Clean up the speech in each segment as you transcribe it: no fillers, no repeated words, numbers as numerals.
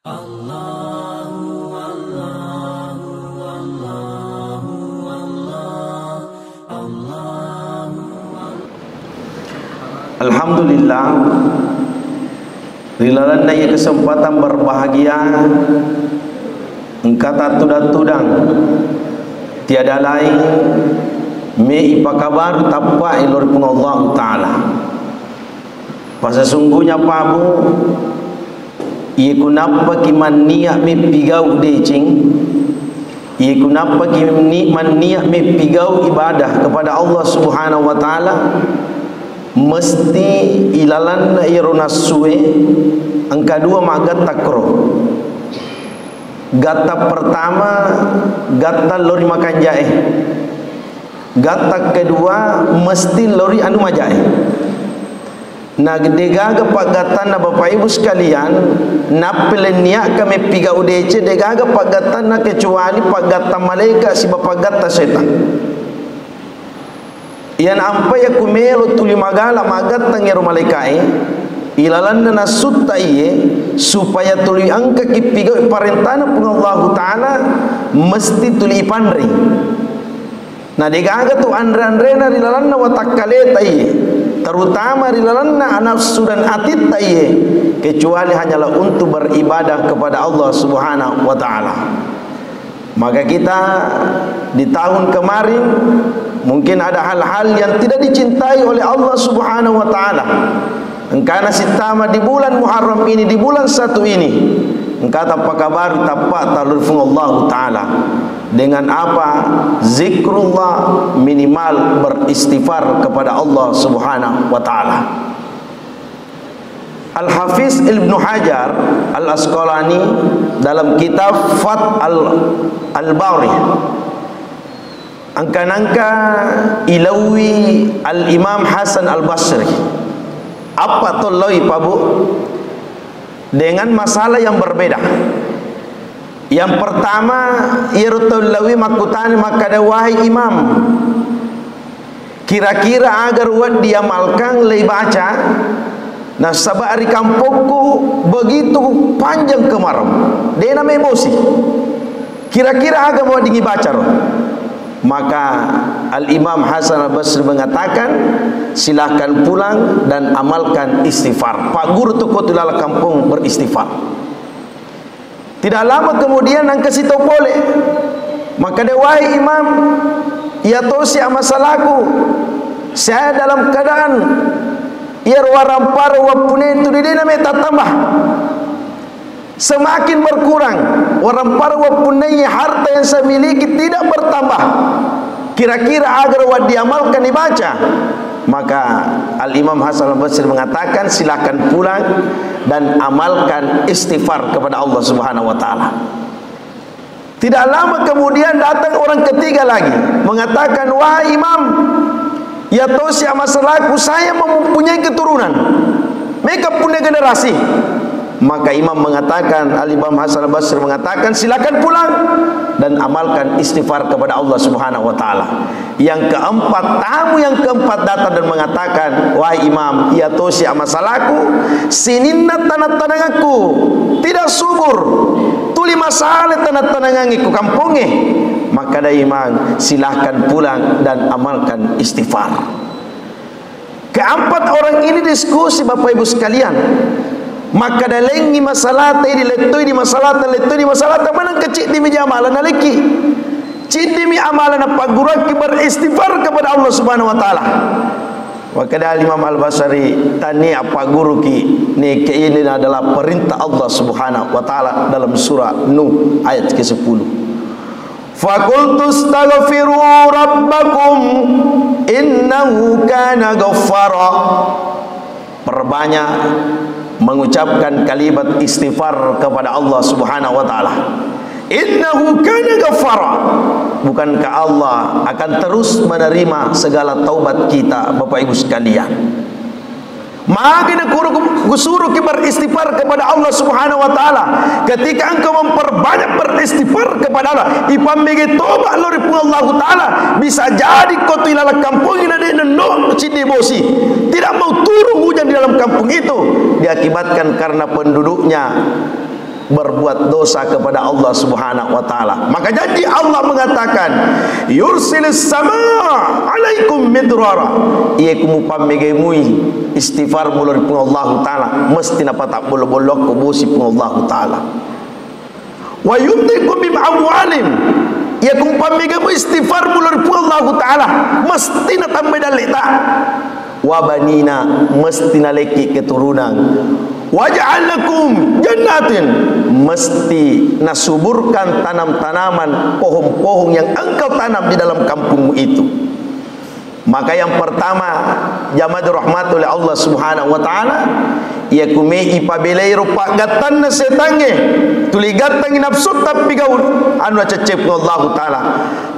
Alhamdulillah, rilalan daya kesempatan berbahagia engkata tudang tiada lain me ipa kabar tappa ilor pun Allah Ta'ala. Pasasungguhnya pabu ia kunapa kiman niat me pigau decing, ia kunapa kiman niat me pigau ibadah kepada Allah Subhanahu Wa Ta'ala, mesti ilalan iruna suwe angka dua magat takro. Gata pertama gata lori makan jahe, gata kedua mesti lori anu majahe. Nah degaga pak gata na bapak ibu sekalian napelenia kami piga udece degaga pak gata na kecuali pak gata malaikat si bapak gata setan. Yan ampa ya kumelo tuli magala magat tangero malaikai ilalan na sutta iye supaya tuli angka kipiga parentana pun Allah Ta'ala mesti tuli ipandri. Nah degaga tu andre na ilalan na watakkaleta iye, terutama ilalan na nafsu dan atit iye, kecuali hanyalah untuk beribadah kepada Allah Subhanahu Wa Ta'ala. Maka kita di tahun kemarin mungkin ada hal-hal yang tidak dicintai oleh Allah Subhanahu Wa Ta'ala. Engkana sitama di bulan Muharram ini, di bulan satu ini, engkata apa kabar tapak talufung Allah Ta'ala dengan apa? Zikrullah, minimal beristighfar kepada Allah Subhanahu Wa Ta'ala. Al-Hafiz Ibnu Hajar Al-Asqalani dalam kitab Fath Al-Bari angka-angka ilawi Al-Imam Hasan Al-Basri apa toloi pabu dengan masalah yang berbeda. Yang pertama irtulawi makutani makada wahai imam, kira-kira agar wad diamalkan lei baca nah sabari kampungku begitu panjang kemarau dia nama emosi, kira-kira agak mau dingi baca roh. Maka Al-Imam Hasan Al-Basri mengatakan silahkan pulang dan amalkan istighfar. Pak guru tu kotulala kampung beristighfar. Tidak lama kemudian nang kasih tahu boleh. Maka dia wahai imam, ya tosi masalahku, saya dalam keadaan ia warampar wapune itu dia namanya tambah semakin berkurang, warampar wapunai harta yang saya miliki tidak bertambah, kira-kira agar wad diamalkan dibaca. Maka Al-Imam Hasan Al-Basri mengatakan silakan pulang dan amalkan istighfar kepada Allah Subhanahu Wa Ta'ala. Tidak lama kemudian datang orang ketiga lagi mengatakan, wahai imam, ya tosi masalahku, saya mempunyai keturunan, mereka punya generasi. Maka imam mengatakan, Al-Imam Hasan Al-Basri mengatakan silakan pulang dan amalkan istighfar kepada Allah Subhanahu Wa Ta'ala. Yang keempat, tamu yang keempat datang dan mengatakan, wahai imam, ya tosi masalahku, sininna tanah-tanangaku tidak subur, tuli masalah tanah-tanangangiku kampungnya. Maka ada imam, silahkan pulang dan amalkan istighfar. Keempat orang ini diskusi Bapak Ibu sekalian. Maka dalengi masalah tadi letoi di masalah mana kecil di meja amalan lagi cidi mi amalan apa guraki beristighfar kepada Allah Subhanahu Wa Ta'ala. Maka dari Imam Al-Basri tani apa guru ki ni ini adalah perintah Allah Subhanahu Wa Ta'ala dalam surah Nuh ayat ke-10. Faqultu astaghfiru rabbakum innahu kana ghaffara. Perbanyak mengucapkan kalimat istighfar kepada Allah Subhanahu Wa Ta'ala. Innahu kana ghaffara. Bukankah Allah akan terus menerima segala taubat kita Bapak Ibu sekalian? Maka kusuruh beristighfar kepada Allah Subhanahu Wa Ta'ala. Ketika engkau memperbanyak beristighfar kepada Allah, ipambege tobat lori pun Allah Ta'ala, bisa jadi kau tu ilala kampung ina de no cidi bosi. Tidak mau turun hujan di dalam kampung itu, diakibatkan karena penduduknya berbuat dosa kepada Allah Subhanahu wa taala. Maka janji Allah mengatakan, yursilis samaa alaikum midrara. Ia kumu pamegemui istighfar mulur pun Allah taala, mesti napa tak bolok-bolok kubusi pun Allah taala. Wa yumtikum bim amwalim. Ia kumu pamegemui istighfar mulur pun Allah taala, mesti na tambah dalik tak. Wa banina, mesti na leki keturunan. Waj'al lakum jannatin, mesti nasuburkan tanam-tanaman, pohon-pohon yang engkau tanam di dalam kampungmu itu. Maka yang pertama jamaah dirahmati oleh Allah Subhanahu wa taala, ia kumei pabelai rupa gatan na setange tuli gatang nafsu tapi gaul anu cecep Allah taala.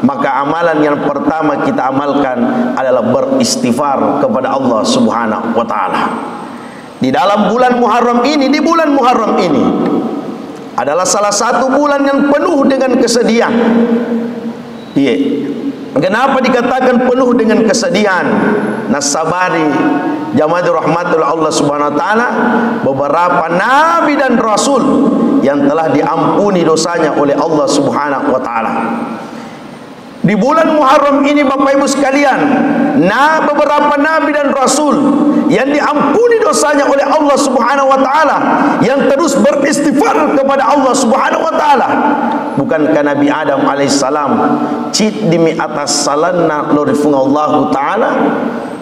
Maka amalan yang pertama kita amalkan adalah beristighfar kepada Allah Subhanahu wa taala. Di dalam bulan Muharram ini, di bulan Muharram ini adalah salah satu bulan yang penuh dengan kesedihan. Iya. Kenapa dikatakan penuh dengan kesedihan? Nasabari jamaah dirahmati oleh Allah Subhanahu wa taala, beberapa nabi dan rasul yang telah diampuni dosanya oleh Allah Subhanahu wa taala. Di bulan Muharram ini Bapak Ibu sekalian, beberapa nabi dan rasul yang diampuni dosanya oleh Allah Subhanahu wa taala, yang terus beristighfar kepada Allah Subhanahu wa taala. Bukankah Nabi Adam alaihissalam cit demi atas salanna lorifung Allah taala,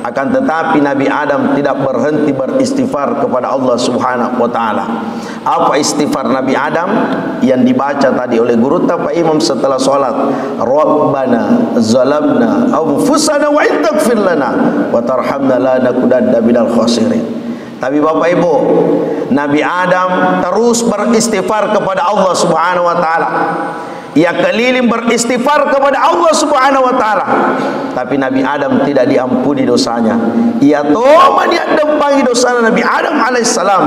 akan tetapi Nabi Adam tidak berhenti beristighfar kepada Allah Subhanahu wa taala. Apa istighfar Nabi Adam yang dibaca tadi oleh guru Pak Imam setelah salat? Rabbana zalamna anfusana wa in taghfir lana wa tarhamna lanakunanna minal khasirin. Tapi Bapak Ibu, Nabi Adam terus beristighfar kepada Allah Subhanahu wa taala. Ia keliling beristighfar kepada Allah Subhanahu wa taala, tapi Nabi Adam tidak diampuni dosanya. Ia toma dia dempangi dosa Nabi Adam alaihissalam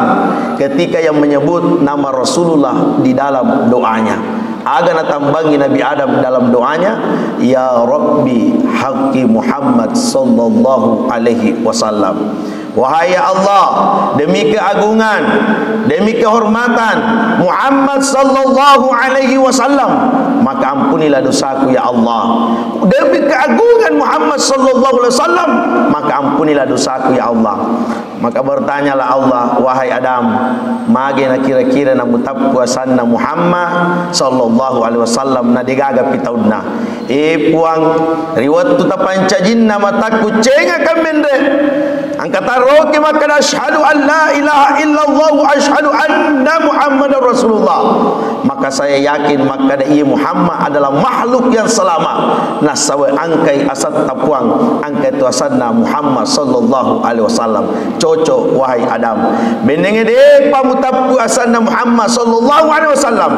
ketika yang menyebut nama Rasulullah di dalam doanya. Agar tambangi Nabi Adam dalam doanya, ya Rabbi haqqi Muhammad sallallahu alaihi wasallam. Wahai Allah, demi keagungan, demi kehormatan Muhammad sallallahu alaihi wasallam, maka ampunilah dosaku ya Allah. Demi keagungan Muhammad sallallahu alaihi wasallam, maka ampunilah dosaku ya Allah. Maka bertanyalah Allah, wahai Adam, magena kira-kira na mutap puasanna Muhammad sallallahu alaihi wasallam na digaga pitaudna. Puang riwat tu tapancajinna mataku cenga kamende. Angkatan roki maka asyhadu an la ilaha illallah wa asyhadu anna Muhammadar Rasulullah. Maka saya yakin maka ia Muhammad adalah makhluk yang selamat. Nasawa angkai asat tapuang angkai tu asanna Muhammad sallallahu alaihi wasallam. Cocok wahai Adam. Benenge de pamutapu asanna Muhammad sallallahu alaihi wasallam.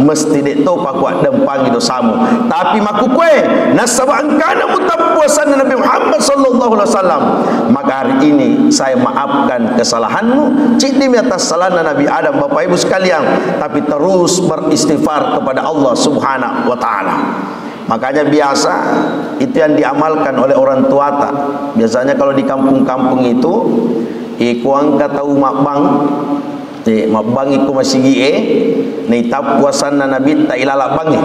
Mesti dek to pakuat dempangi dosamu. Tapi maku kue nasawa angkana mutapu asanna Nabi Muhammad sallallahu alaihi wasallam. Maka hari ini saya maafkan kesalahanmu cik di atas salahnya Nabi Adam Bapak Ibu sekalian, tapi terus beristighfar kepada Allah Subhanahu wa taala. Makanya biasa itu yang diamalkan oleh orang tua tak. Biasanya kalau di kampung-kampung itu ikuang kata mak bang mabang iku masih gie ni tap puasanna Nabi tak ilalak bangi.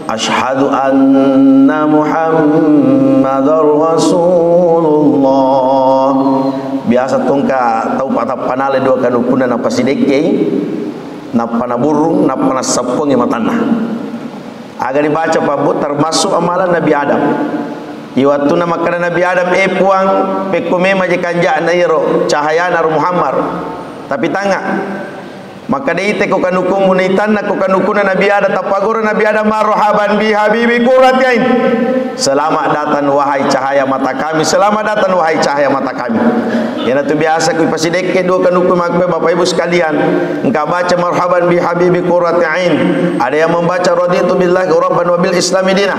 Asyhadu anna Muhammadar Rasulullah. Biasa tongka tau patah panale dua kanupuna na pasideke na panaburung na panasapung matana. Agar dibaca Pak Bu, termasuk amalan Nabi Adam. Iwatu na makanan Nabi Adam puang pekume majikanja na iro cahaya na Muhammad. Tapi tanga maka deite ko kanukum munitan na ko kanukuna Nabi Adam tapagura Nabi Adam marhaban bi habibi qurratain. Selamat datang wahai cahaya mata kami, selamat datang wahai cahaya mata kami. Yang itu biasa ku pasideke dua kanukum makbe Bapak Ibu sekalian, engkau baca marhaban bi habibi qurratain. Ada yang membaca raditu billahi rabban wa bil islami dinah.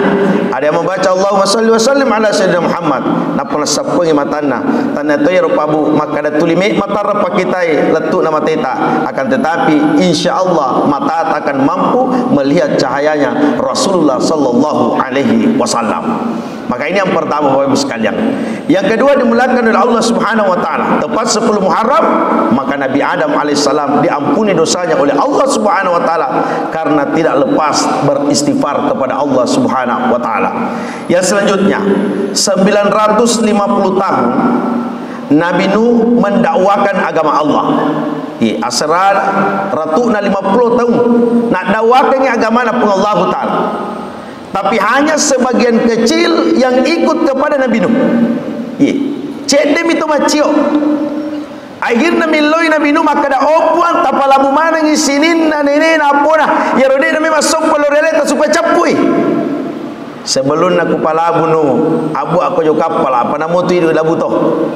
Ada yang membaca Allahumma shalli wa sallim ala sayyidina Muhammad. Napuna sapungi matana. Tanah tu ya rupabu maka ada tulimi mata rapa kita letuk nama teta akan tetapi insyaallah mata akan mampu melihat cahayanya Rasulullah sallallahu alaihi wasallam. Maka ini yang pertama Bapak Ibu sekalian. Yang kedua dimulakan oleh Allah Subhanahu wa taala. Tepat 10 Muharram, maka Nabi Adam alaihissalam diampuni dosanya oleh Allah Subhanahu wa taala karena tidak lepas beristighfar kepada Allah Subhanahu wa taala. Yang selanjutnya, 950 tahun Nabi Nuh mendakwakan agama Allah. Asrar ratuna 50 tahun nak dakwakan agama Allah taala. Tapi hanya sebagian kecil yang ikut kepada Nabi Nuh. Cedem itu macio. Akhirnya miloi Nabi Nuh maka da opuan tapalabu mana ngisinin na nene na apona. Ya rode na masuk peloreleta supaya capui. Sebelum aku palabu Nuh, abu aku jo kapal apa namo tu itu labu toh.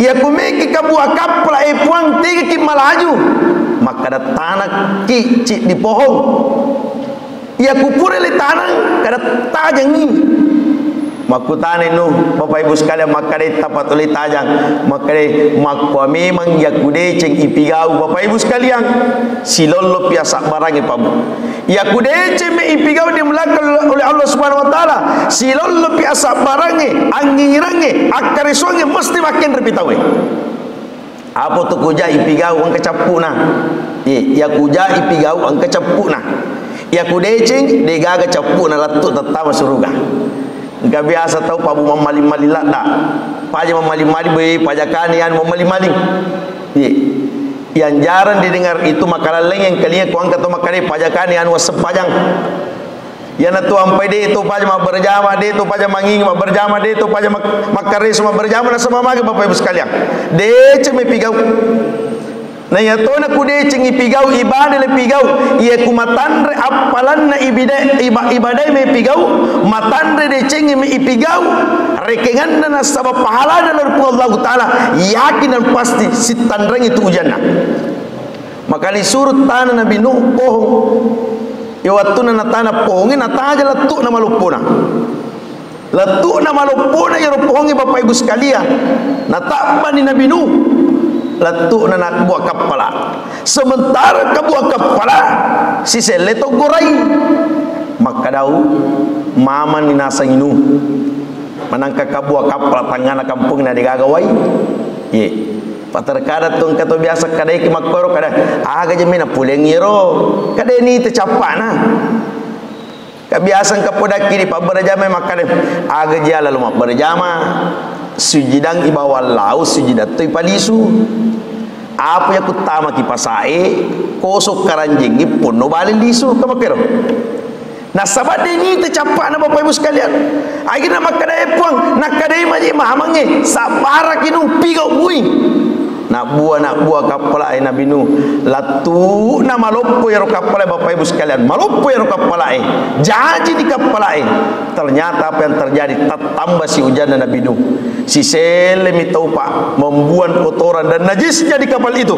Ya kumeki kabu kapal puang tiga ki malaju. Maka da tanah ki cik di pohon. Ya kupure le tanang kada tajang ni makutane Nuh Bapak Ibu sekalian makade tapat oleh tajang makade makwa memang ya kude ceng ipigau Bapak Ibu sekalian silolo biasa barang ipabu ya kude ceng me ipigau dimulakan oleh Allah Subhanahu wa taala silolo biasa barang angirange akare songe mesti makin repitawe apa tu kuja ipigau ang kecapuna ya kuja ipigau ang kecapuna ya kudecing degaga capu na latut tatama suruga enggak biasa tahu pabu mamali-mali lada paja mamali-mali be pajakani yan mamali-mali yang jarang didengar itu makanan lain yang kalian ku angkat makane pajakani yan wasepajang yan atu ampai de itu paja ma berjama de itu paja manging ma berjama de itu paja makare semua berjama na sama mage Bapak Ibu sekalian de ceme pigau na yatona kude cing ipigau ibadah le pigau ye kumatandre apalan na ibadah me pigau matandre de cing me ipigau rekengan na sabab pahala dari Allah taala yakin dan pasti si tandreng itu ujanna maka disurut tanah Nabi Nuh pohong ya waktu na tanah pohongin na taja letuk na malupuna letuk na malupuna ya pohongi Bapak Ibu sekalian na takbani Nabi Nuh letuk na nak buat kapala sementara ke buat kapala si seleto gorai maka dau mama ni nasang inu manangka ka buat kapala tangana kampung na digagawai ye paterkada tong kato biasa kadai ki makoro kada aga jemena puleng yero kadai ni tecapana kabiasan kapodaki di paberjama makane aga jala lumak berjama sujidang ibawa lau sujidat tu ipalisu apa yang kutama kipasae kosok karanjing pun no bali lisu kamakero na sabade ni tercapak na Bapak Ibu sekalian akhirnya makadai puang nakadai maji mahamange sabara kinu pigau bui nak buah kapal ai Nabi Nuh latu na maloppo ya kapal Bapak Ibu sekalian maloppo ya kapal ai jaji di kapal ai ternyata apa yang terjadi tambah si hujan Nabi Nuh si selemi taupa membuat kotoran dan najisnya di kapal itu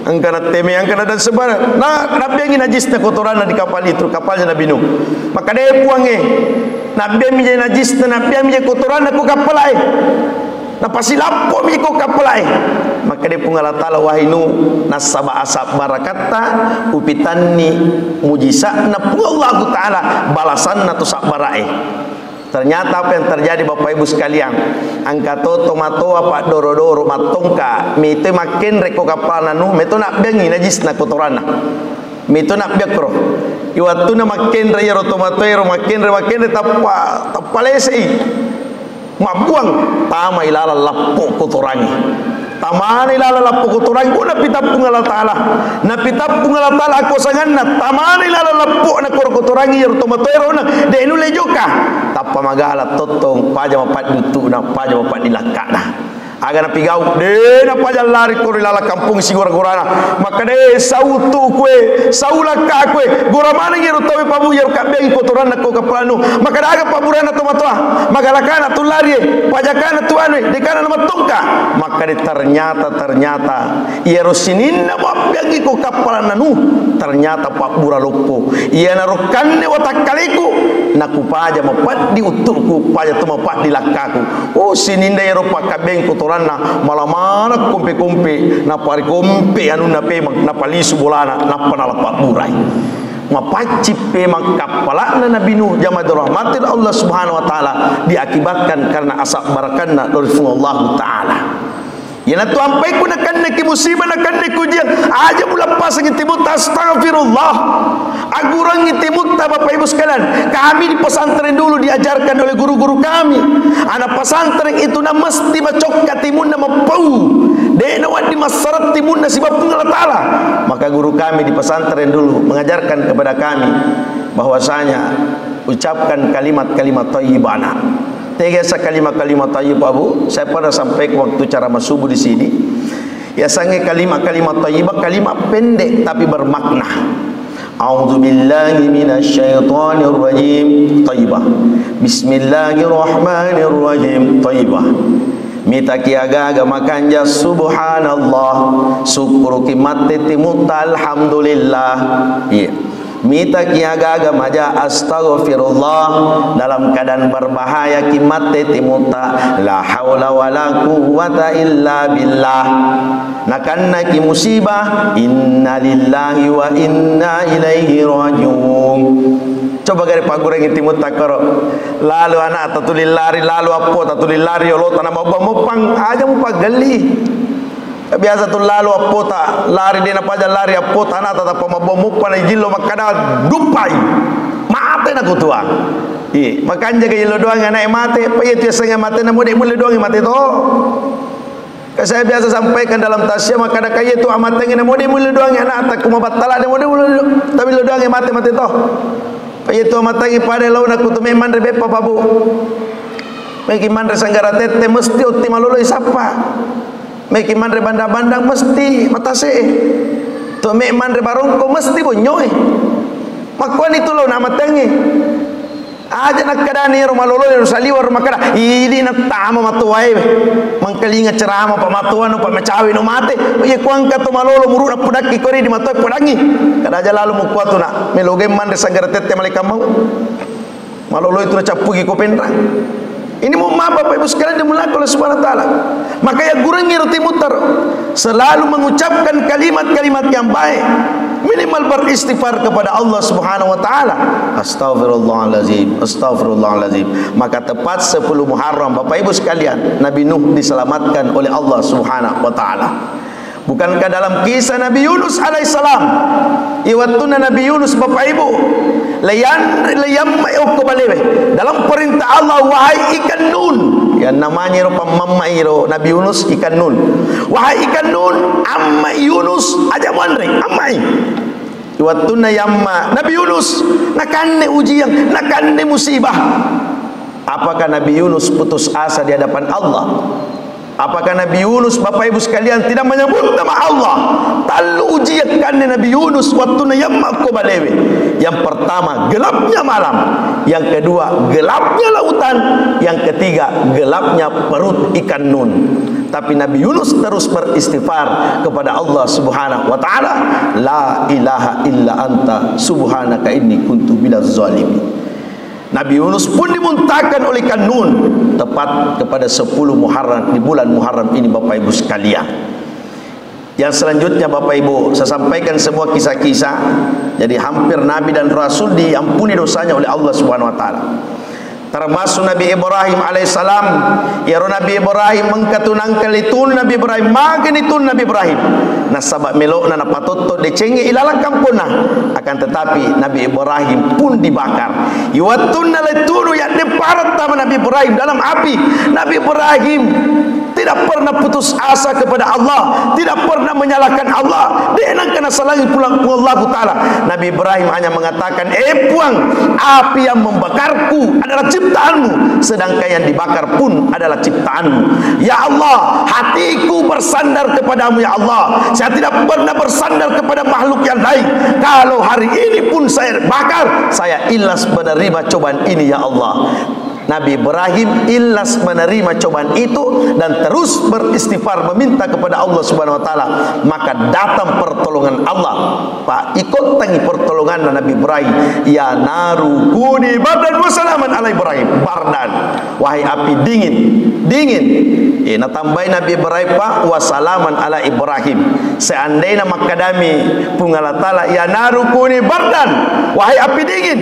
angkana teme angkana dan sebar nah nabi yang najisnya kotoran di kapal itu kapalnya Nabi Nuh maka dia puange nabi yang menjadi najisnya nabi yang menjadi kotoran aku kapal ai na pasti lapo mi ko kapalai maka dia pun Allah taala wahinu nasaba asab barakata upitanni mujisa na pun Allah taala balasan na tu sabarae ternyata apa yang terjadi Bapak Ibu sekalian angkato tomato apa doro-doro matongka mite makin reko kapal nanu meto nak bengi najis na kotorana mito nak biakro iwatu na makin re tomato ero makin re tapalesei mabuang tama ilala lappo kotorangi tamana ilala lappo kotorangi una pitapung Allah taala na pitapung Allah taala ako sanganna tamana ilala lappo na kotorangi yer tomatero na de inu lejoka tappa magala totong paja mapat dutu na paja mapat dilakana aga na pigau de na paja lari ko ilala kampung sigora-gorana maka de sautu kue saulaka kue goramana yer towe pabu yer kabeng kotoran na ko kapanu maka daga paburana tomatoa magalakana tu lari pajakana tu anu dekana nama tongka maka de ternyata yerosinin na babiangi ko kapalan nanu ternyata pak buralopo iya narokanne watakaliku nakupaja mapat di uturku paja tu mapat di lakaku oh sininda yero pak kabeng kotoran na malamana kompe-kompe na pari kompe anu na pe na palisu bolana na panala pak burai mapacip memang kapalana Nabi Nuh jama dirahmatin Allah Subhanahu wa taala diakibatkan karena asap barakanna dari Allah taala. Yana tu ampai ku nakan neki musibah nakan neki ujian aja mula pas ngitimut astagfirullah. Agurang ngitimut Bapak Ibu sekalian. Kami di pesantren dulu diajarkan oleh guru-guru kami. Anak pesantren itu na mesti bacok katimun na mapau. Dena wadi masarat timun na sibab Allah taala. Maka guru kami di pesantren dulu mengajarkan kepada kami bahwasanya ucapkan kalimat-kalimat thayyibana. Tiga kalimat-kalimat thayyibah Bu, saya pernah sampaikan waktu ceramah subuh di sini. Ya sange kalimat-kalimat thayyibah kalimat pendek tapi bermakna. A'udzubillahi minasyaitonir rajim thayyibah. Bismillahirrahmanirrahim thayyibah. Mita kiaga makanja subhanallah syukur kimate timuta alhamdulillah. Iya. Mita kiaga maja astaghfirullah dalam keadaan berbahaya kimate timuta la haula wala quwwata illa billah. Nakanna ki musibah inna lillahi wa inna ilaihi rajiun. Coba gari pagureng timut takoro lalu anak tatulil lari lalu apo tatulil lari lo tanah mopang aja mau pagali. Biasa tu lalu apota lari dia apa aja lari apota anak tata pemabom panai jilo makana dupai mate nak kutua. Makanya ke jilo doang anak mate, payah tu setengah mate namun dia mulai doang mate tu. Saya biasa sampaikan dalam tasya makana kaya tu amat tengen namun dia mulai doang anak tak kumabatala namun dia mulai tapi lo doang mate tu. Payah tu amat tengen pada lau nak kutu memang rebepa babu. Meki mandre sanggara tete mesti uti malolo isapa. Meki mandre bandang-bandang mesti matase. Tu mek mandre barongko mesti bonyoy. Makuan itu lo nama tengi. Aja nak kadani rumah lolo saliwar makara. Ini nak tama matuai. Mangkalinga ceramah pamatuan pa macawi no mate. Ye kuang kato malolo muru na pudaki kori di matoi pudangi. Kada aja lalu mu kuatu na meloge mandre sanggara tete malika mau. Malolo itu na capugi ko pendra. Ini mau Bapak Ibu sekalian dimulakan oleh Subhanahu wa taala. Maka ya gurangi roti mutar selalu mengucapkan kalimat-kalimat yang baik, minimal beristighfar kepada Allah Subhanahu wa taala. Astaghfirullahalazim, astaghfirullahalazim. Maka tepat 10 Muharram Bapak Ibu sekalian, Nabi Nuh diselamatkan oleh Allah Subhanahu wa taala. Bukankah dalam kisah Nabi Yunus alaihissalam iwatuna Nabi Yunus Bapak Ibu dalam perintah Allah wahai ikan nun yang namanya rupa mamairo Nabi Yunus ikan nun wahai ikan nun amma Yunus aja mandre ammai iwatuna yamma Nabi Yunus nakanne ujian nakanne musibah. Apakah Nabi Yunus putus asa di hadapan Allah? Apakah Nabi Yunus Bapak Ibu sekalian tidak menyebut nama Allah? Talu ujiatkan Nabi Yunus waktu yamma balewe. Yang pertama gelapnya malam, yang kedua gelapnya lautan, yang ketiga gelapnya perut ikan nun. Tapi Nabi Yunus terus beristighfar kepada Allah Subhanahu wa taala, la ilaha illa anta subhanaka inni kuntu minaz zalimin. Nabi Yunus pun dimuntahkan oleh ikan nun tepat kepada 10 Muharram di bulan Muharram ini Bapak Ibu sekalian. Yang selanjutnya Bapak Ibu saya sampaikan semua kisah-kisah. Jadi hampir Nabi dan Rasul diampuni dosanya oleh Allah Subhanahu wa taala. Termasuk Nabi Ibrahim alaihissalam. Ya Nabi Ibrahim mengkatunang kalitun Nabi Ibrahim magen itu Nabi Ibrahim. Nasabak melok na napatoto decenge ilalang kampuna. Akan tetapi Nabi Ibrahim pun dibakar. Iwatun naletunu yang diparat sama Nabi Ibrahim dalam api. Nabi Ibrahim tidak pernah putus asa kepada Allah, tidak pernah menyalahkan Allah. Dia nak kena salahi pulang Allah taala. Nabi Ibrahim hanya mengatakan, puang, api yang membakarku adalah ciptaanmu, sedangkan yang dibakar pun adalah ciptaanmu. Ya Allah, hatiku bersandar kepadamu ya Allah. Saya tidak pernah bersandar kepada makhluk yang lain. Kalau hari ini pun saya bakar, saya ikhlas menerima cobaan ini ya Allah. Nabi Ibrahim ikhlas menerima cobaan itu dan terus beristighfar meminta kepada Allah Subhanahu wa taala. Maka datang pertolongan Allah. Pak ikut tangi pertolongan dorongan Nabi Ibrahim, ya naru kuni bardan wa salaman ala Ibrahim. Bardan, wahai api dingin, dingin. Natambahin Nabi Ibrahim pak wa salaman ala Ibrahim. Seandainya makadami pungalatala ya naru kuni bardan, wahai api dingin,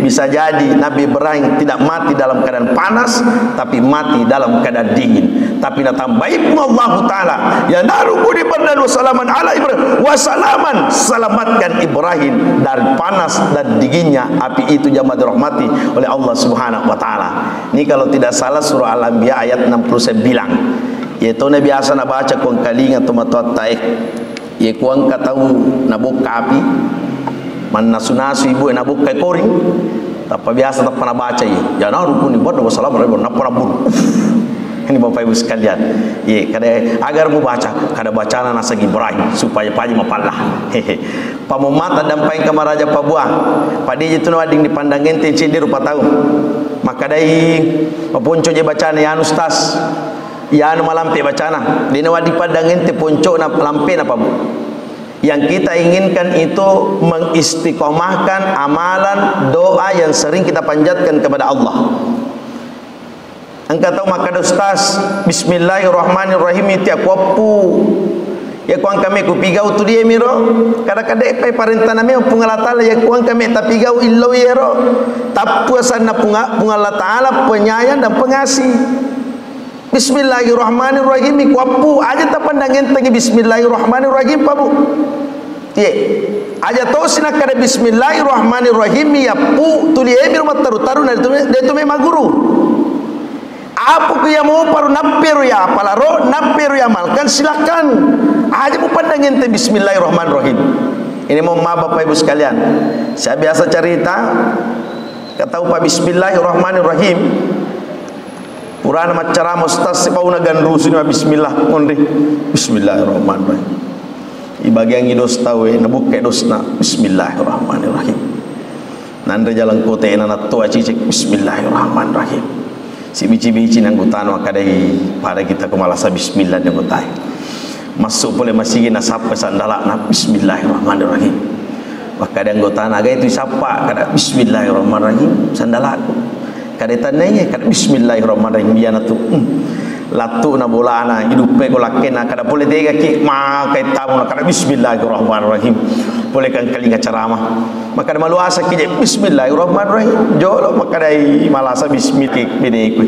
bisa jadi Nabi Ibrahim tidak mati dalam keadaan panas, tapi mati dalam keadaan dingin. Tapi natambahin Allah Ta'ala, ya naru kuni bardan wa salaman ala Ibrahim. Wa salaman, selamatkan Ibrahim dari panas dan dinginnya api itu, jamaah dirahmati oleh Allah Subhanahu wa Ta'ala. Ini kalau tidak salah surah Al-Anbiya ayat 69. Yaitu na biasa na baca kung kalinga tumatot tayo. Ye kuang katahu nabuk kapi, man nasunasu ibu nabuk kay koring. Tapa biasa tak pernah baca ye. Ya naru kuni bardan wa salaman ala Ibrahim. Napur. Ini Bapak Ibu sekalian, ye kada agar mu baca kada bacana nasa Ibrahim supaya paji mapalah. Pamumata dampay kamaraja pabuah. Padi itu nawading dipandang ente cindi rupa tahu. Maka dai papunco je bacana ya ustaz. Ya anu malampe bacana. Dina wadi pandang ente punco na lampe na pabu. Yang kita inginkan itu mengistiqomahkan amalan doa yang sering kita panjatkan kepada Allah. Engkau tahu maka ustaz, bismillahirrahmanirrahim tiap wapu. Ya kuang kami ku pigau tu dia miro. Kada-kada pai parentana me pungalatala ya kuang kami ta pigau illo yero. Tapu sana pungalatala penyayang dan pengasih. Bismillahirrahmanirrahim ku wapu aja ta pandang enteng bismillahirrahmanirrahim pabu. Ye. Aja tahu sina kada bismillahirrahmanirrahim ya pu tu dia miro mataru-taru na itu memang guru. Apa ku yang mau paru napiru ya apalaro napiru ya malkan silakan aja mu pandang ente bismillahirrahmanirrahim. Ini mau Bapak Ibu sekalian, saya biasa cerita kata upa bismillahirrahmanirrahim purana macara mustas pauna gandru sini bismillah onde bismillahirrahmanirrahim ibagi yang dos tahu nabuk ke dosna bismillahirrahmanirrahim nanda jalan kota enana tua cicik bismillahirrahmanirrahim. Si bici-bici nang gutan makadai pada kita kemalasa bismillah dan gutai. Masuk boleh masih na sapa sandala na bismillahirrahmanirrahim. Maka ada anggota naga itu sapa kada bismillahirrahmanirrahim sandala. Kada tananya kada bismillahirrahmanirrahim yana tu. Latu na bola na hidup ko lakena kada boleh tega ki ma kai tamu na kada bismillahirrahmanirrahim. Boleh kan kalinga ceramah. Maka ada malu asa ki bismillahirrahmanirrahim. Jolo maka dai malasa bismillah bini ku.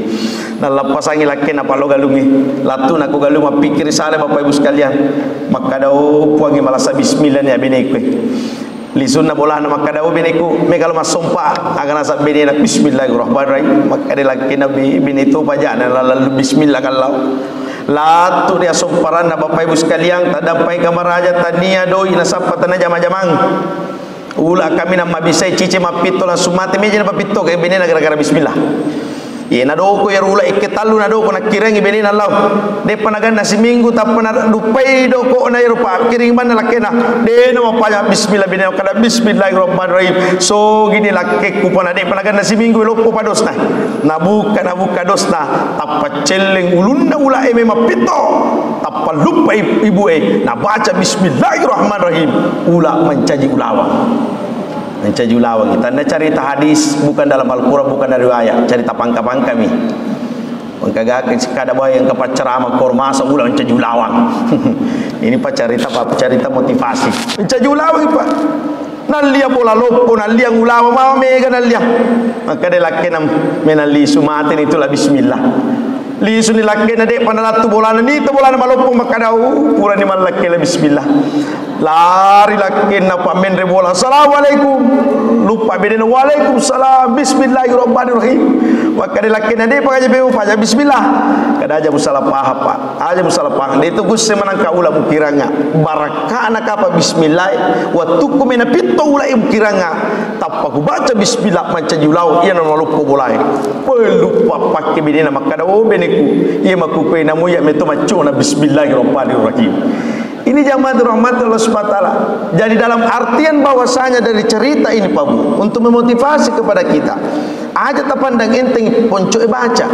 Na lapasangi lakena palo galungi. Latu na ko galung pikir sale Bapak Ibu sekalian. Maka dau puangi malasa bismillah ya bini ku. Lisun na bola na maka dau bini ku me kalau masompa agana sa bini na bismillahirrahmanirrahim. Maka ada lakena bini tu pajana lalu bismillah kalau latu dia somparan na Bapak Ibu sekalian tadampai kamar raja tania doi na sapa tanah jamang-jamang ula kami na mabisay cici mapito la sumate meja na papito kay bini na gara-gara bismillah. Ye na do ko yarula iketalu na do ko nakirang ibini na law de panagan na siminggu tapana dupay do ko na yarupa kiring man na lakena de no mapaya bismillah bini kada bismillahirrahmanirrahim so gini lakke ku pana de panagan na siminggu lopo pados na buka dosna tapaceleng ulun na ula eme mapito tapal lupa ibu na baca bismillahirrahmanirrahim ula mencaji ulawang. Mencaji ulawang kita. Anda cerita hadis bukan dalam Al-Quran, bukan dari riwayat, cerita pangka-pangka mi. Pangkagak kada boy yang kepat ceramah kormasa ulah mencaji ulawang. Ini pak cerita motivasi. Mencaji ulawang pak. Nalia pola lopo nalia ulawang mama mega nalia. Maka de lakenam menali sumatin itulah bismillah. Lisu ni lakke na de panalatu bolana ni to bolana malopo makadau pura ni malakke la bismillah lari lakke na pamen re bola assalamualaikum lupa bedena waalaikumsalam bismillahirrahmanirrahim makade lakke na de pagaje be upaja bismillah kada aja musala paha pak aja musala paha de to gusse manangka ula mukiranga barakana kapa bismillah wa tukumena pitto ula mukiranga tappa ku baca bismillah manca julau iya na malopo bolai pelupa pakke bedena makadau bene ia makupai namu ya metu macuna bismillahirrahmanirrahim. Ini jamaah dirahmati Allah Subhanahu wa taala. Jadi dalam artian bahwasanya dari cerita ini Pak Bu untuk memotivasi kepada kita. Aja ta pandang enteng ponco baca.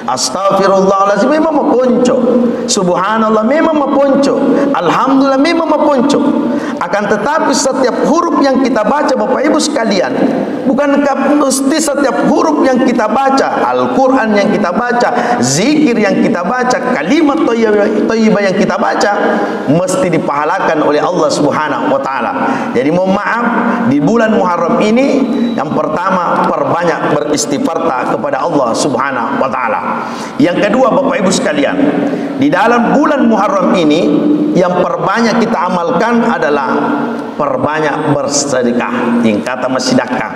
Astaghfirullahalazim memang maponco, subhanallah memang maponco, alhamdulillah memang maponco. Akan tetapi setiap huruf yang kita baca Bapak Ibu sekalian, bukankah mesti setiap huruf yang kita baca, Al-Quran yang kita baca, zikir yang kita baca, kalimat thayyibah yang kita baca mesti dipahalakan oleh Allah Subhanahu wa taala. Jadi mohon maaf, di bulan Muharram ini yang pertama perbanyak beristighfar kepada Allah Subhanahu wa taala. Yang kedua Bapak Ibu sekalian, di dalam bulan Muharram ini yang perbanyak kita amalkan adalah perbanyak bersedekah. Yang kata sedekah.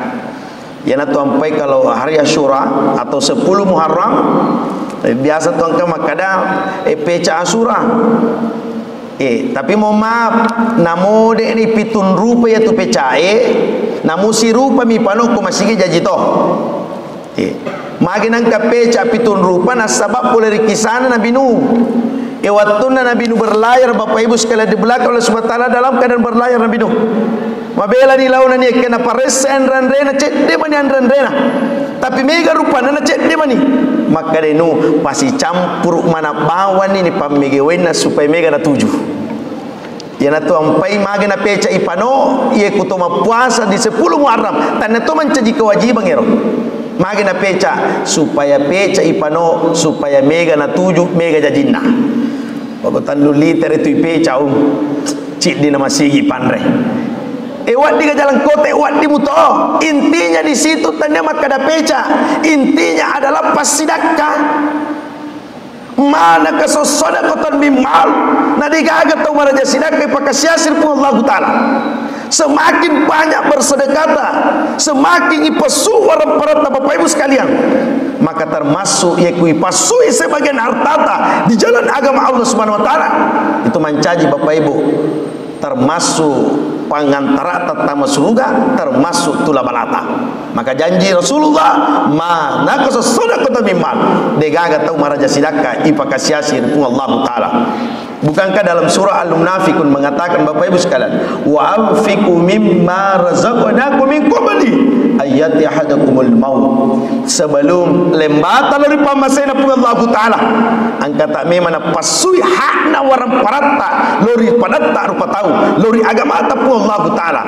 Ya sampai kalau hari Asyura atau 10 Muharram biasa tuan ke makada peca Asyura. Tapi mohon maaf, namo dek ni pitun rupa ya tu peca namo si rupa mi panok ko masigi jaji toh. Magi nang ka peca pitun rupa na sabab boleh kisana Nabi Nuh. Wattuna Nabi Nuh berlayar Bapak Ibu sekalian di belakang Allah Subhanahu wa taala dalam keadaan berlayar Nabi Nuh. Mabela di launan ni kena paresa andran rena cek de mani andran rena. Tapi mega rupa na cek de mani. Maka de Nuh pasti campur mana bawan ini pamege wena supaya mega na tuju. Ya na tu ampai mage na peca ipano ye kutoma puasa di 10 Muharram tan to mencaji kewajiban ero. Mage na peca supaya peca ipano supaya mega na tuju mega jajinna. Pagotan lu liter itu peca cik di nama sigi panre. Wat di jalan kota, wat di muto. Intinya di situ tanda makada peca. Intinya adalah pasidakah. Mana kesosoda kotan bimal. Nadi gagat tau maraja sidakah ipakasiasir pun Allah Ta'ala. Semakin banyak bersedekata, semakin ipasu orang perata Bapak Ibu sekalian, maka termasuk yaku ipasui sebagian hartata di jalan agama Allah Subhanahu wa taala. Itu mencaji Bapak Ibu, termasuk pangantara tatama surga, termasuk tula balata. Maka janji Rasulullah, mana kesedekah mimmal degaga tau maraja sidakah ipakasiasir pun Allah Ta'ala. Bukankah dalam surah Al-Munafiqun mengatakan Bapak Ibu sekalian, wa anfiqu mimma razaqnakum min qabli ayati ahadakumul maut. Sebelum lembata dari pamasena pun Allah Ta'ala angka tak memang pasui hakna warang paratta lori padatta rupa tahu lori agama pun Allah Ta'ala.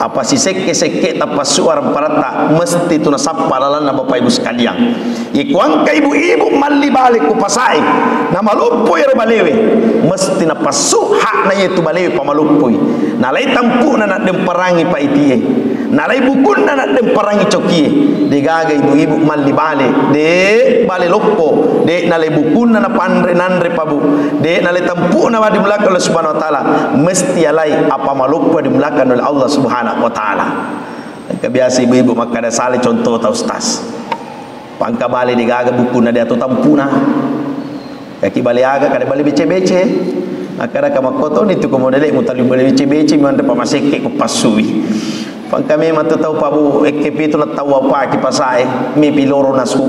Apa si seke-seke tapasu warang paratta mesti tu nasapa lalana Bapak Ibu sekalian. Ikuang ka ibu-ibu mali balik ku pasai na malupoi ro balewe mesti na pasu hak na yetu balewe pamalupoy. Nalay tampu na dem parangi pa itie. Nalay bukun na dem parangi cokie. Digaga ibu-ibu mali bale de bale lopo de nalay bukun na pandre nanre pabu de nalay tampu na di belakang Allah Subhanahu wa taala mesti alai apa malupo di belakang oleh Allah Subhanahu wa taala. Kebiasa ibu-ibu makada sale contoh ta ustaz. Pangka bale digaga buku na dia tu tampuna. Kaki bale aga kada bale bece-bece. Akara kama koto ni tu komodele mutali bale bece-bece manda pamaseke ko pasui. Pangka me matu tau pabu ekepi tu na tau apa ki pasai mi piloro nasu.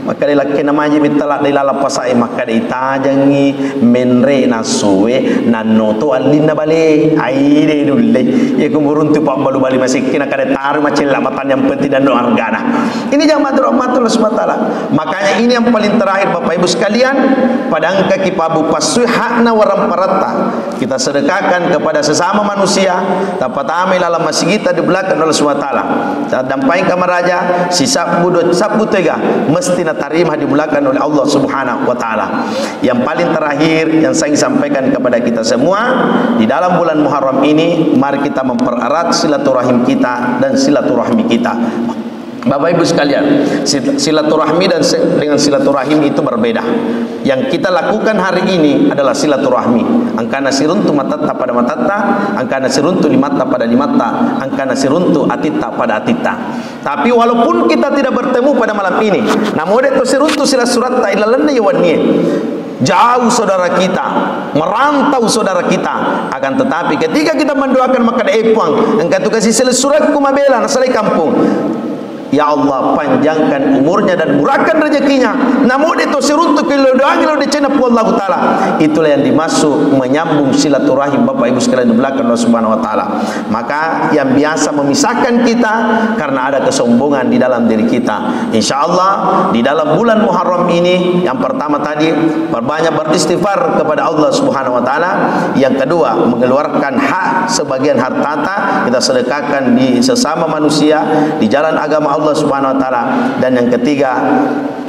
Maka dia laki namanya mitala di lala pasai maka dia tajangi menre nasue nanoto alina bale aire dulle ye kumurun tu pak balu bali masih kena kada taru macam lamatan yang penting dan argana. Ini jangan rahmatullah subhanahu wa taala. Makanya ini yang paling terakhir Bapak Ibu sekalian, pada angka kipabu pasui hakna waram parata kita sedekahkan kepada sesama manusia dapat amil dalam masjid kita di belakang Allah subhanahu wa taala. Saat dampai kamar raja sisa budut sabu tega mesti tarima di belakang oleh Allah Subhanahu wa taala. Yang paling terakhir yang saya sampaikan kepada kita semua, di dalam bulan Muharram ini mari kita mempererat silaturahim kita dan silaturahmi kita. Bapak Ibu sekalian, silaturahmi dan dengan silaturahim itu berbeda. Yang kita lakukan hari ini adalah silaturahmi. Angkana siruntu matatta pada matatta, angkana siruntu limatta pada limatta, angkana siruntu atita pada atita. Tapi walaupun kita tidak bertemu pada malam ini, namun itu siruntu sila suratta ilalanna yawanniye. Jauh saudara kita, merantau saudara kita. Akan tetapi ketika kita mendoakan maka epuang, engkau tu kasih sila surat kumabela nasalai kampung. Ya Allah, panjangkan umurnya dan murahkan rezekinya. Namun itu seruntuk kalau doang kalau dicena Allah Taala. Itulah yang dimaksud menyambung silaturahim Bapak Ibu sekalian di belakang Allah Subhanahu wa taala. Maka yang biasa memisahkan kita karena ada kesombongan di dalam diri kita. Insyaallah di dalam bulan Muharram ini, yang pertama tadi perbanyak beristighfar kepada Allah Subhanahu wa taala. Yang kedua, mengeluarkan hak sebagian harta kita sedekahkan di sesama manusia di jalan agama Allah Subhanahu wa taala. Dan yang ketiga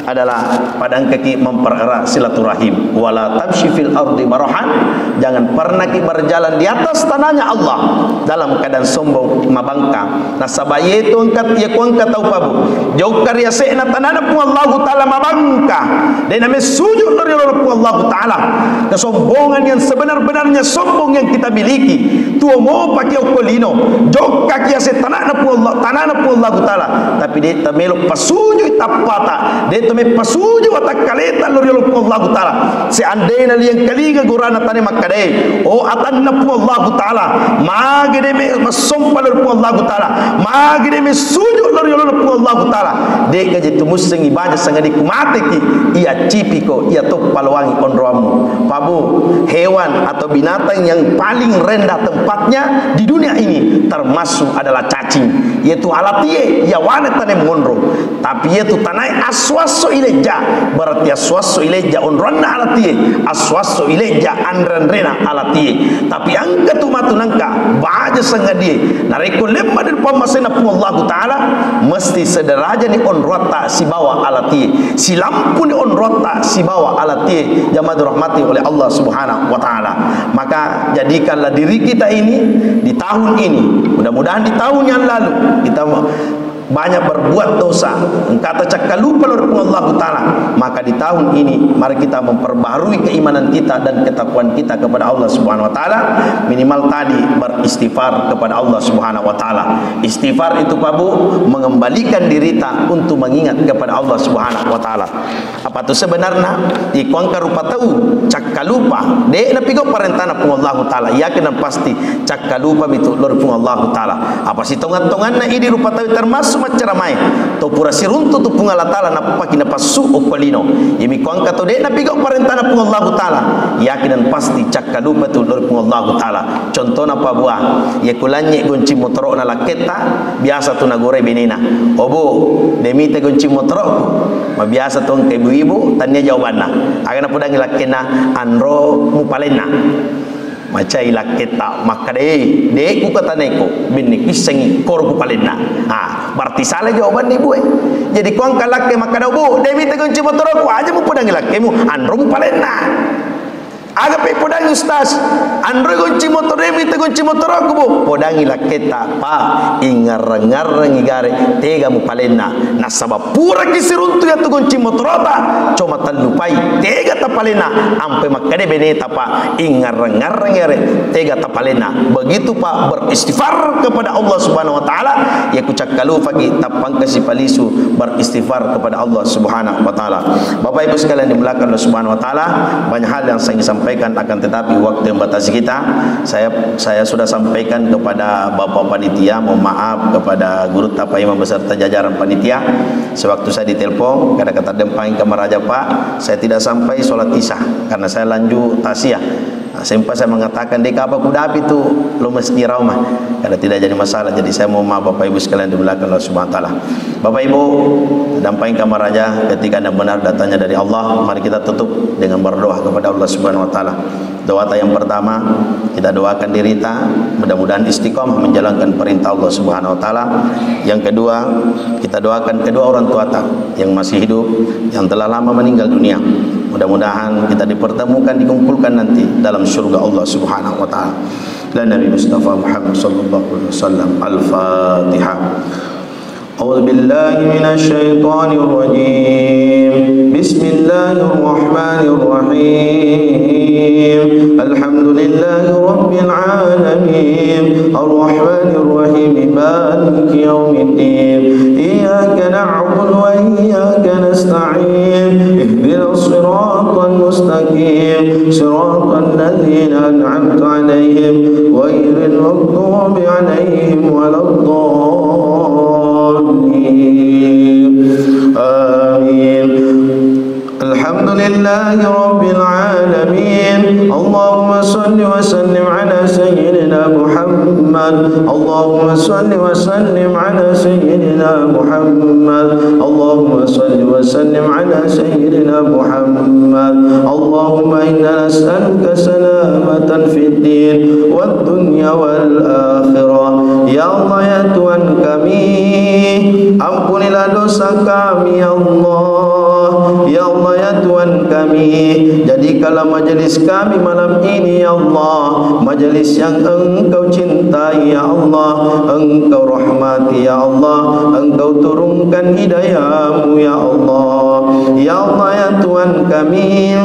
adalah padang kaki mempererat silaturahim. Wala tamshi fil ardi marahan, jangan pernah berjalan di atas tanahnya Allah dalam keadaan sombong mabangka. Nasabaye itu angkat ya kuangkat tahu pabu jauh karya se'na tanana pu Allah taala mabangka dan ame sujud dari Allah taala. Kesombongan yang sebenar-benarnya sombong yang kita miliki tuo mo pakai okolino jauh kaki se tanana pu Allah taala, tapi dia tamelok pasujud tapata dia me pasuju watak kaleta lori Allah taala. Seandainya liang kaliga gurana tane makade o atanna pu Allah taala magede me masompa lori Allah taala magede me suju lori Allah taala de gaje tumuseng ibadah sangadi kumate ki ia cipiko ia tok palwangi onroamu. Pabu hewan atau binatang yang paling rendah tempatnya di dunia ini termasuk adalah cacing, yaitu alatie ya wana tane monro, tapi yaitu tanai aswaso ileja, berarti aswaso ileja onronna alatie aswaso ileja andranrena alatie. Tapi angka tu matu nangka baja sangadie nareko lemma del pamasena pu Allah taala mesti sederaja ni onrota si bawa alatie, si lampu ni onrota si bawa alatie jamaah dirahmati oleh Allah Subhanahu wa taala. Maka jadikanlah diri kita ini di tahun ini, mudah-mudahan di tahun yang lalu kita banyak berbuat dosa, kata cakap lupa oleh Allah taala, maka di tahun ini mari kita memperbaharui keimanan kita dan ketakwaan kita kepada Allah Subhanahu wa taala. Minimal tadi beristighfar kepada Allah Subhanahu wa taala. Istighfar itu pabu mengembalikan diri kita untuk mengingat kepada Allah Subhanahu wa taala. Apa tu sebenarnya ikuangka rupa tahu cakap lupa dek napi go perintah Allah taala, yakin dan pasti cakap lupa itu lor Allah taala. Apa sih tongan-tongan na ini rupa tahu termasuk maceramai to pura siruntu tu punga la taala na pakina pasu okolino imi kuangka to de na pigo parentana punga Allah taala, yakin dan pasti cakka lupa tu lor punga Allah taala. Contohna pa buah ye kulanye gonci motoro na laketa biasa tu nagore benina obo demite gonci motoro ma biasa tu ke ibu-ibu tanya jawabanna agana pudangi lakena anro mupalena macai laketa makade de ku kata neko binni kisengi kor ku palena. Berarti salah jawaban ibu jadi kuang kalake makada bu demi tegon cimotor ku aja mu pudangi lakemu andro mu palena agape podangi ustaz andro gonci motor demi tegon cimotor ku bu podangi laketa pa ingar-ngarang igare tega mu palena nasaba pura kisiruntu ya tegon cimotor ta cuma talupai tega ta palena ampe makade beneta pa ingar-ngarang igare tega ta palena. Begitu pak beristighfar kepada Allah Subhanahu wa taala ya kucak kalu pagi tapang kasih palisu beristighfar kepada Allah Subhanahu wa taala. Bapak Ibu sekalian dimulakan Allah Subhanahu wa taala, banyak hal yang saya sampaikan akan tetapi waktu yang batasi kita. Saya sudah sampaikan kepada Bapak Panitia, mohon maaf kepada guru tapa imam beserta jajaran panitia. Sewaktu saya ditelepon kata-kata dempang kamar raja Pak, saya tidak sampai sholat isya karena saya lanjut tasiyah. Sempat saya mengatakan dek apa kuda api itu lo mesti raumah karena tidak jadi masalah. Jadi saya mohon maaf Bapak Ibu sekalian di belakang Allah Subhanahu wa taala. Bapak Ibu damping kamar raja, ketika anda benar datanya dari Allah, mari kita tutup dengan berdoa kepada Allah Subhanahu wa taala. Doa yang pertama kita doakan diri kita mudah-mudahan istiqomah menjalankan perintah Allah Subhanahu wa taala. Yang kedua kita doakan kedua orang tua kita yang masih hidup, yang telah lama meninggal dunia. Mudah-mudahan kita dipertemukan, dikumpulkan nanti dalam surga Allah Subhanahu wa taala. La Nabi Mustafa Muhammad sallallahu alaihi wasallam. Al-Fatihah. A'udzu billahi minasy syaithanir rajim. Bismillahir rahmanir rahim. Alhamdulillahi rabbil alamin. Ar-rahmanir rahim. Maliki yaumiddin. Iyyaka na'budu wa iyyaka nasta'in. Ihdinas siratal mustaqim. Siratal ladzina an'amta 'alaihim ghairil maghdubi 'alaihim waladdallin. لله رب العالمين. اللهم صل وسلم على سيدنا محمد. اللهم صل وسلم على سيدنا محمد. اللهم صل وسلم على سيدنا محمد. اللهم إنا نسألك سلامة في الدين والدنيا والآخرة. Ya Allah, ya Tuhan kami, ampunilah dosa kami ya Allah. Ya Allah, ya Tuhan kami, jadikanlah majelis kami malam ini ya Allah majelis yang Engkau cintai ya Allah, Engkau rahmati ya Allah, Engkau turunkan hidayah-Mu ya Allah. Ya Allah, ya Tuhan kami,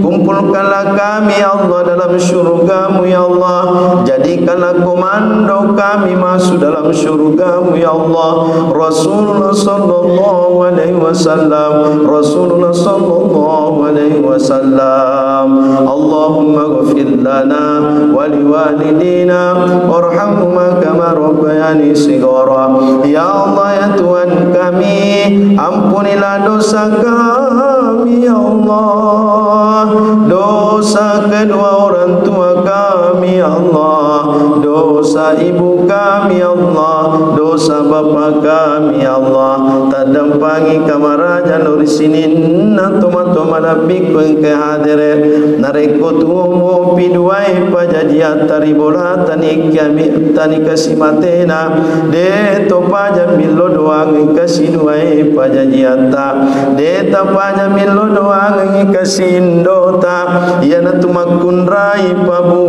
kumpulkanlah kami ya Allah dalam syurga-Mu ya Allah. Jadikanlah komando kami masuk dalam syurga-Mu ya Allah. Rasulullah sallallahu alaihi wasallam, Rasulullah sallallahu alaihi wasallam. Allahumma ghfir lana wa liwalidina warhamhuma kama rabbayani shighara. Ya Allah, ya Tuhan kami, ampunilah dosa kami ya Allah, dosa kedua orang tua kami ya Allah, dosa ibu kami ya Allah, dosa bapa kami ya Allah. Tadampangi kamaraja nur sinin na toma-toma nabi ko engke hadire nareko tumo piduai pajajiat taribola tani kami tani kasimatena de to paja millo doang kasiduai pajajiata de ta paja millo doang kasindota yana tumakunrai pabu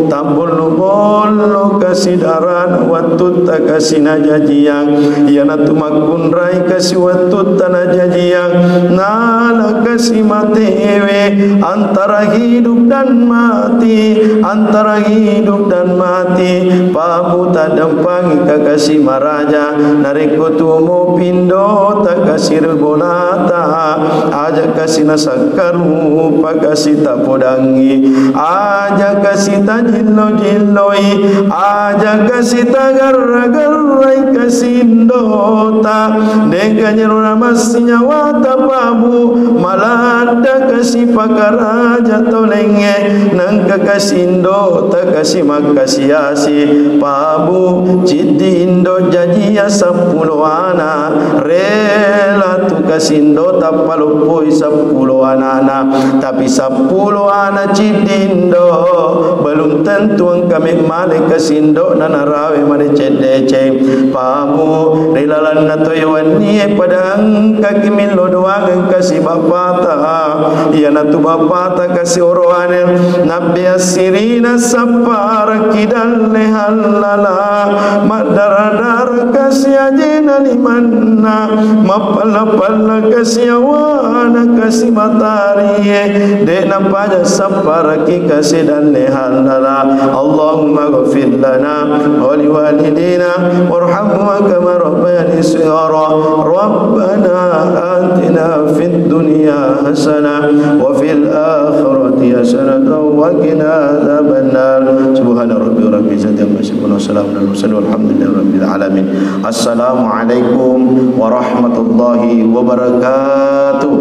tabulu bolo kasidaran watut kasina jajiang yana tumakunrai kasiwatut tanah jajiang nala kasimatewe antara hidup dan mati, antara hidup dan mati. Pabu tadampangi kakasi maraja nariko tumo pindo takasir bolata aja kasina sakaru pakasita podangi aja kasita jillo jilloi aja kasita garra garrai kasindota dekanyeruna masnya wata pabu malada kasi pakaraja tolenge nangka kasindo takasi makasiasi pabu cidindo jajia sapuluana rela tu kasindo tapalupoi sapuluana tapi sapuluana cidindo belum tentu kami male kasindo nanarawe male cedece pabu relalan natoyawani padang kaki milo doang kasih bapata ya natu bapata kasih orwane nabi asirina sapar kidal lehalala madaradar kasih ajena limanna mapala kasih awana kasih matari de nampaja sapar ki kasih dan lehalala. Allahumma ghfir lana wa liwalidina warhamhuma kama rabbayani shighara. Rabbana atina fid dunya hasanah wa fil akhirati hasanah wa qina adzabannar. Subhana rabbil izzati amma yasifun wa salamun alal mursalin walhamdulillahi rabbil alamin. Assalamualaikum warahmatullahi wabarakatuh.